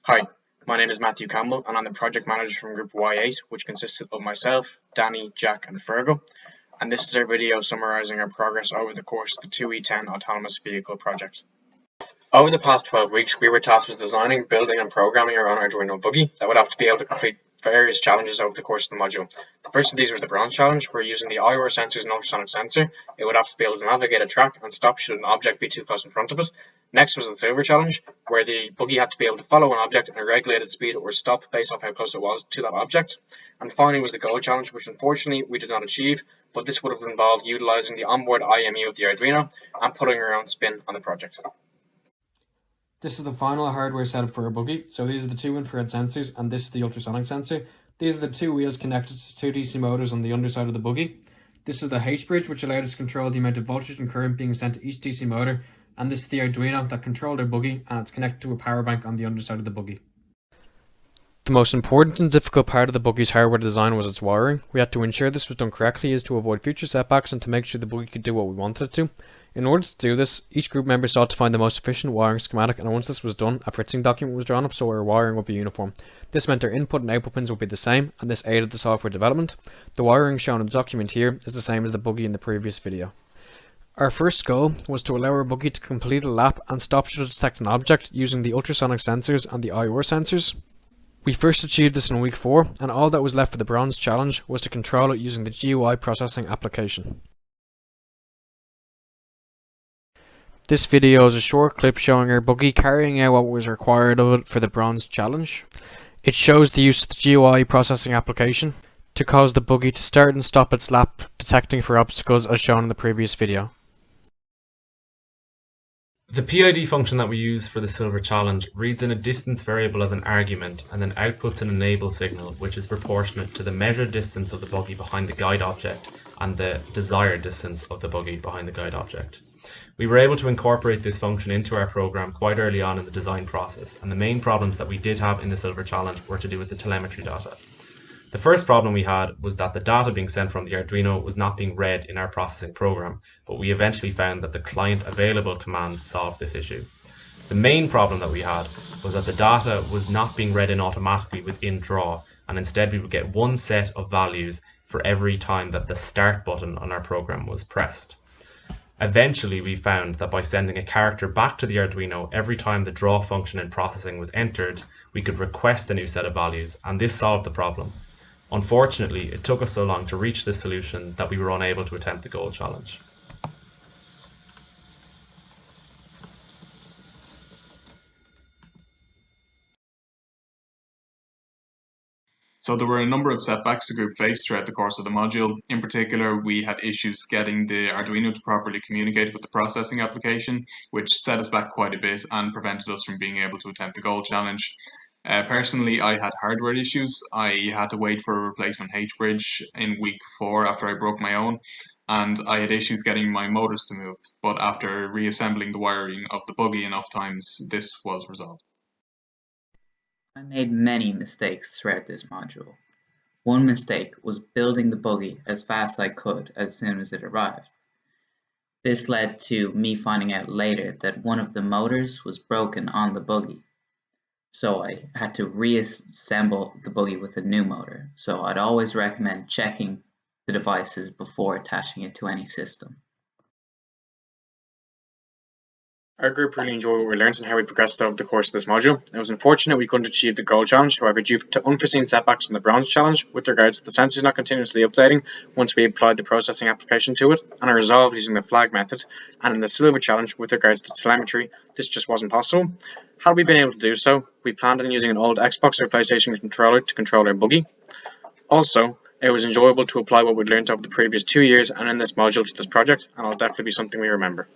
Hi, my name is Matthew Campbell and I'm the project manager from Group Y8, which consists of myself, Danny, Jack and Fergal. And this is our video summarising our progress over the course of the 2E10 autonomous vehicle project. Over the past 12 weeks, we were tasked with designing, building and programming our own Arduino buggy that would have to be able to complete various challenges over the course of the module. The first of these was the bronze challenge, where using the IR sensors and ultrasonic sensor, it would have to be able to navigate a track and stop should an object be too close in front of it. Next was the silver challenge, where the buggy had to be able to follow an object at a regulated speed or stop based off how close it was to that object. And finally was the gold challenge, which unfortunately we did not achieve, but this would have involved utilising the onboard IMU of the Arduino and putting our own spin on the project. This is the final hardware setup for a buggy. So these are the two infrared sensors and this is the ultrasonic sensor. These are the two wheels connected to two DC motors on the underside of the buggy. This is the H-bridge, which allowed us to control the amount of voltage and current being sent to each DC motor. And this is the Arduino that controlled our buggy, and it's connected to a power bank on the underside of the buggy. The most important and difficult part of the buggy's hardware design was its wiring. We had to ensure this was done correctly as to avoid future setbacks and to make sure the buggy could do what we wanted it to. In order to do this, each group member sought to find the most efficient wiring schematic, and once this was done, a fritzing document was drawn up so our wiring would be uniform. This meant our input and output pins would be the same, and this aided the software development. The wiring shown in the document here is the same as the buggy in the previous video. Our first goal was to allow our buggy to complete a lap and stop should it detect an object using the ultrasonic sensors and the IR sensors. We first achieved this in week 4, and all that was left for the bronze challenge was to control it using the GUI processing application. This video is a short clip showing our buggy carrying out what was required of it for the bronze challenge. It shows the use of the GUI processing application to cause the buggy to start and stop its lap, detecting for obstacles as shown in the previous video. The PID function that we use for the silver challenge reads in a distance variable as an argument and then outputs an enable signal, which is proportionate to the measured distance of the buggy behind the guide object and the desired distance of the buggy behind the guide object. We were able to incorporate this function into our program quite early on in the design process, and the main problems that we did have in the silver challenge were to do with the telemetry data. The first problem we had was that the data being sent from the Arduino was not being read in our processing program, but we eventually found that the client available command solved this issue. The main problem that we had was that the data was not being read in automatically within draw, and instead we would get one set of values for every time that the start button on our program was pressed. Eventually we found that by sending a character back to the Arduino every time the draw function in processing was entered, we could request a new set of values, and this solved the problem. Unfortunately, it took us so long to reach this solution that we were unable to attempt the gold challenge. So there were a number of setbacks the group faced throughout the course of the module. In particular, we had issues getting the Arduino to properly communicate with the processing application, which set us back quite a bit and prevented us from being able to attempt the gold challenge. Personally, I had hardware issues. I had to wait for a replacement H-bridge in week 4 after I broke my own, and I had issues getting my motors to move, but after reassembling the wiring of the buggy enough times, this was resolved. I made many mistakes throughout this module. One mistake was building the buggy as fast as I could as soon as it arrived. This led to me finding out later that one of the motors was broken on the buggy. So I had to reassemble the buggy with a new motor. So I'd always recommend checking the devices before attaching it to any system. Our group really enjoyed what we learned and how we progressed over the course of this module. It was unfortunate we couldn't achieve the gold challenge, however, due to unforeseen setbacks in the bronze challenge with regards to the sensors not continuously updating once we applied the processing application to it, and a resolve using the flag method, and in the silver challenge with regards to telemetry, this just wasn't possible. Had we been able to do so, we planned on using an old Xbox or PlayStation controller to control our buggy. Also, it was enjoyable to apply what we'd learned over the previous 2 years and in this module to this project, and it'll definitely be something we remember.